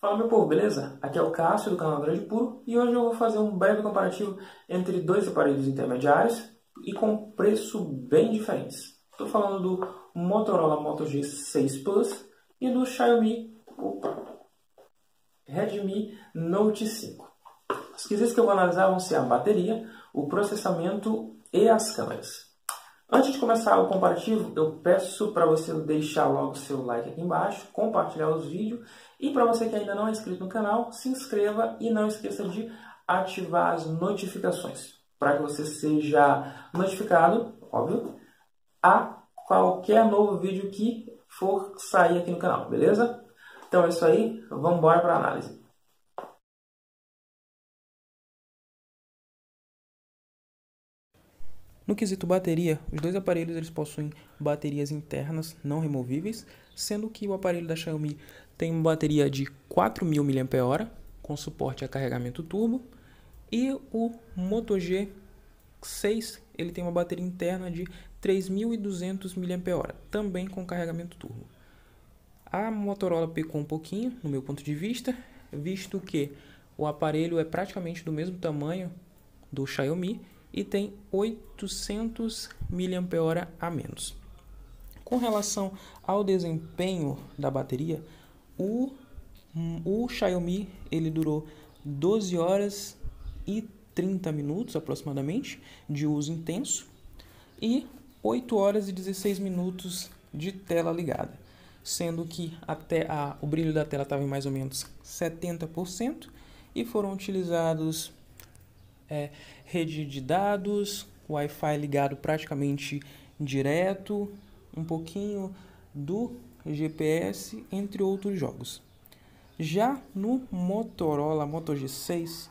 Fala meu povo, beleza? Aqui é o Cássio do canal Android Puro e hoje eu vou fazer um breve comparativo entre dois aparelhos intermediários e com preço bem diferentes. Estou falando do Motorola Moto G6 Plus e do Xiaomi Redmi Note 5. Os quesitos que eu vou analisar vão ser a bateria, o processamento e as câmeras. Antes de começar o comparativo, eu peço para você deixar logo o seu like aqui embaixo, compartilhar os vídeos e para você que ainda não é inscrito no canal, se inscreva e não esqueça de ativar as notificações para que você seja notificado, óbvio, a qualquer novo vídeo que for sair aqui no canal, beleza? Então é isso aí, vamos embora para a análise. No quesito bateria, os dois aparelhos eles possuem baterias internas não removíveis, sendo que o aparelho da Xiaomi tem uma bateria de 4.000 mAh, com suporte a carregamento turbo, e o Moto G6 ele tem uma bateria interna de 3.200 mAh, também com carregamento turbo. A Motorola pecou um pouquinho, no meu ponto de vista, visto que o aparelho é praticamente do mesmo tamanho do Xiaomi, e tem 800 mAh a menos. Com relação ao desempenho da bateria, o Xiaomi ele durou 12 horas e 30 minutos aproximadamente de uso intenso e 8 horas e 16 minutos de tela ligada, sendo que o brilho da tela estava em mais ou menos 70% e foram utilizados rede de dados, Wi-Fi ligado praticamente direto, um pouquinho do GPS, entre outros jogos. Já no Motorola Moto G6,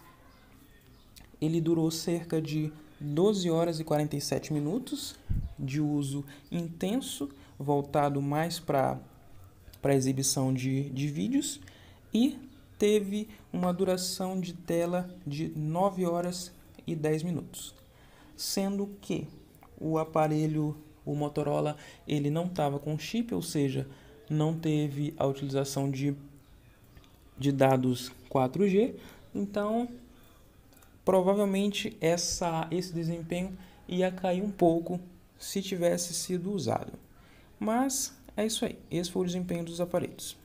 ele durou cerca de 12 horas e 47 minutos de uso intenso, voltado mais para exibição de vídeos, e teve uma duração de tela de 9 horas e 10 minutos. Sendo que o aparelho, o Motorola, ele não estava com chip, ou seja, não teve a utilização de dados 4G, então provavelmente esse desempenho ia cair um pouco se tivesse sido usado. Mas é isso aí, esse foi o desempenho dos aparelhos.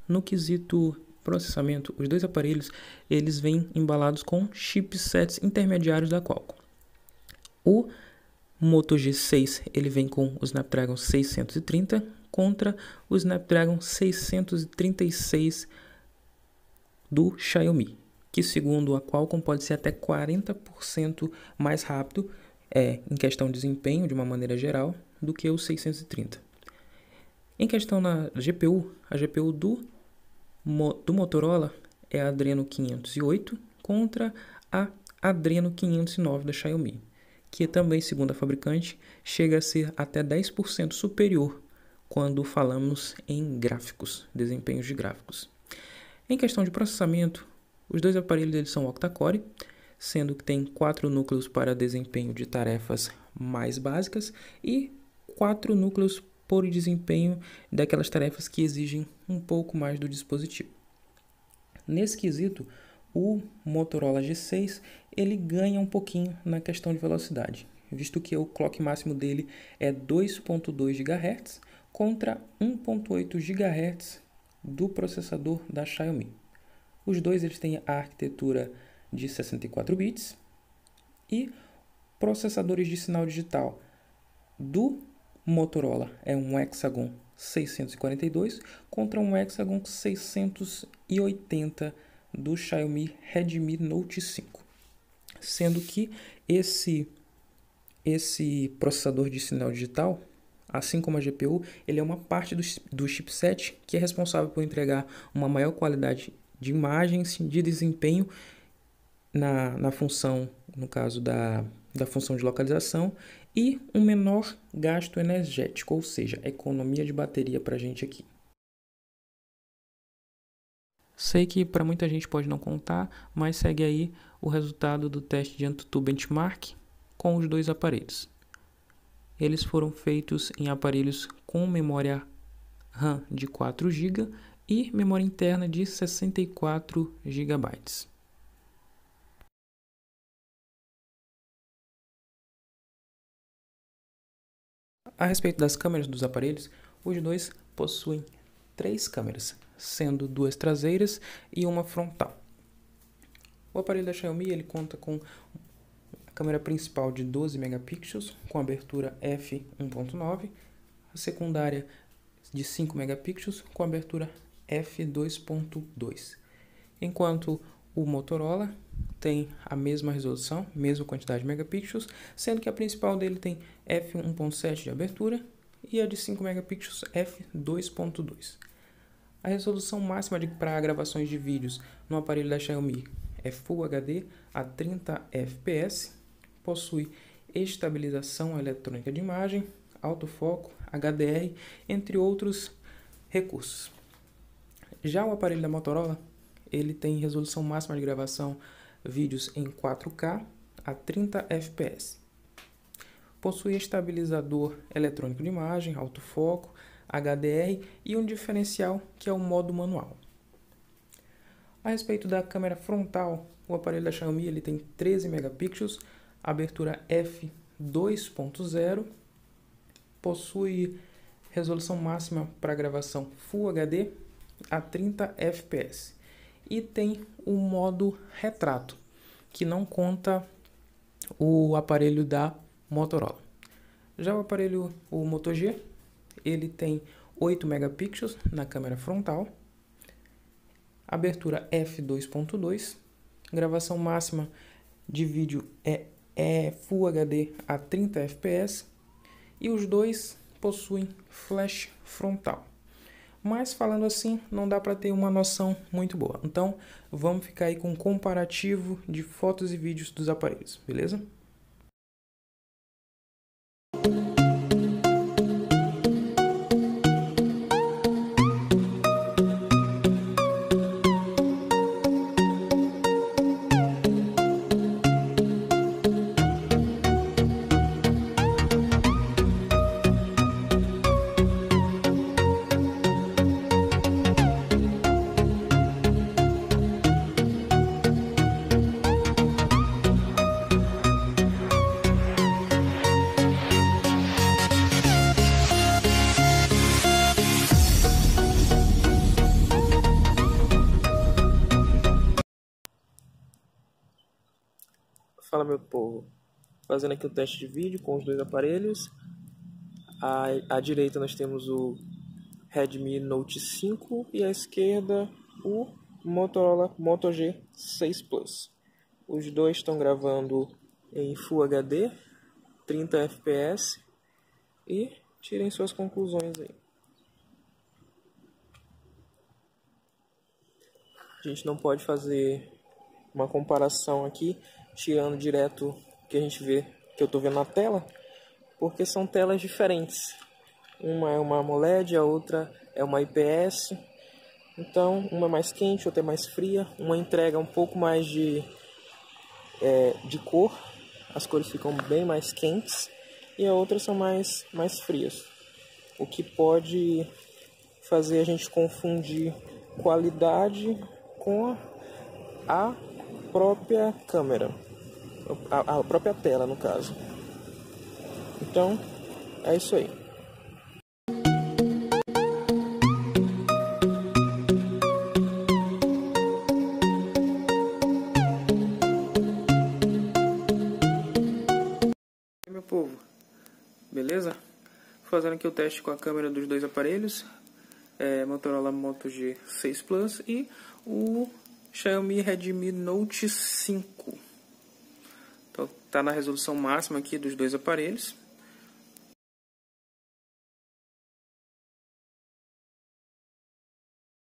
No quesito processamento, os dois aparelhos eles vêm embalados com chipsets intermediários da Qualcomm. O Moto G6 ele vem com o Snapdragon 630 contra o Snapdragon 636 do Xiaomi, que segundo a Qualcomm pode ser até 40% mais rápido em questão de desempenho de uma maneira geral do que o 630. Em questão na GPU, a GPU do Motorola é a Adreno 508 contra a Adreno 509 da Xiaomi, que também, segundo a fabricante, chega a ser até 10% superior quando falamos em gráficos, desempenhos de gráficos. Em questão de processamento, os dois aparelhos eles são octa-core, sendo que tem 4 núcleos para desempenho de tarefas mais básicas e 4 núcleos por desempenho daquelas tarefas que exigem um pouco mais do dispositivo. Nesse quesito, o Motorola G6 ele ganha um pouquinho na questão de velocidade, visto que o clock máximo dele é 2.2 GHz contra 1.8 GHz do processador da Xiaomi. Os dois eles têm a arquitetura de 64 bits e processadores de sinal digital do Motorola é um Hexagon 642 contra um Hexagon 680 do Xiaomi Redmi Note 5, sendo que esse processador de sinal digital, assim como a GPU, ele é uma parte do chipset que é responsável por entregar uma maior qualidade de imagens, de desempenho na função, no caso da função de localização, e um menor gasto energético, ou seja, economia de bateria para a gente aqui. Sei que para muita gente pode não contar, mas segue aí o resultado do teste de AnTuTu Benchmark, com os dois aparelhos. Eles foram feitos em aparelhos com memória RAM de 4 GB e memória interna de 64 GB. A respeito das câmeras dos aparelhos, os dois possuem 3 câmeras, sendo 2 traseiras e uma frontal. O aparelho da Xiaomi ele conta com a câmera principal de 12 megapixels com abertura f1.9, a secundária de 5 megapixels com abertura f2.2, enquanto o Motorola tem a mesma resolução, mesma quantidade de megapixels, sendo que a principal dele tem f1.7 de abertura e a de 5 megapixels f2.2. A resolução máxima para gravações de vídeos no aparelho da Xiaomi é Full HD a 30 fps, possui estabilização eletrônica de imagem, autofoco, HDR, entre outros recursos. Já o aparelho da Motorola, ele tem resolução máxima de gravação vídeos em 4K a 30 fps. Possui estabilizador eletrônico de imagem, autofoco, HDR e um diferencial que é o modo manual. A respeito da câmera frontal, o aparelho da Xiaomi ele tem 13 megapixels, abertura f2.0, possui resolução máxima para gravação Full HD a 30 fps e tem o modo retrato, que não conta o aparelho da Motorola. Já o Moto G, ele tem 8 megapixels na câmera frontal, abertura f2.2, gravação máxima de vídeo é Full HD a 30 fps e os dois possuem flash frontal. Mas falando assim, não dá para ter uma noção muito boa. Então, vamos ficar aí com um comparativo de fotos e vídeos dos aparelhos, beleza? Fala, meu povo, fazendo aqui o teste de vídeo com os dois aparelhos. À direita nós temos o Redmi Note 5 e à esquerda o Motorola Moto G6 Plus. Os dois estão gravando em Full HD, 30 fps e tirem suas conclusões aí. A gente não pode fazer uma comparação aqui tirando direto o que a gente vê, que eu estou vendo na tela, porque são telas diferentes. Uma é uma AMOLED, a outra é uma IPS. Então, uma é mais quente, outra é mais fria. Uma entrega um pouco mais de cor, as cores ficam bem mais quentes, e a outra são mais frias. O que pode fazer a gente confundir qualidade com a própria câmera, a própria tela no caso. Então é isso aí. Meu povo, beleza? Fazendo aqui o teste com a câmera dos dois aparelhos, Motorola Moto G6 Plus e o Xiaomi Redmi Note 5. Então, tá na resolução máxima aqui dos dois aparelhos.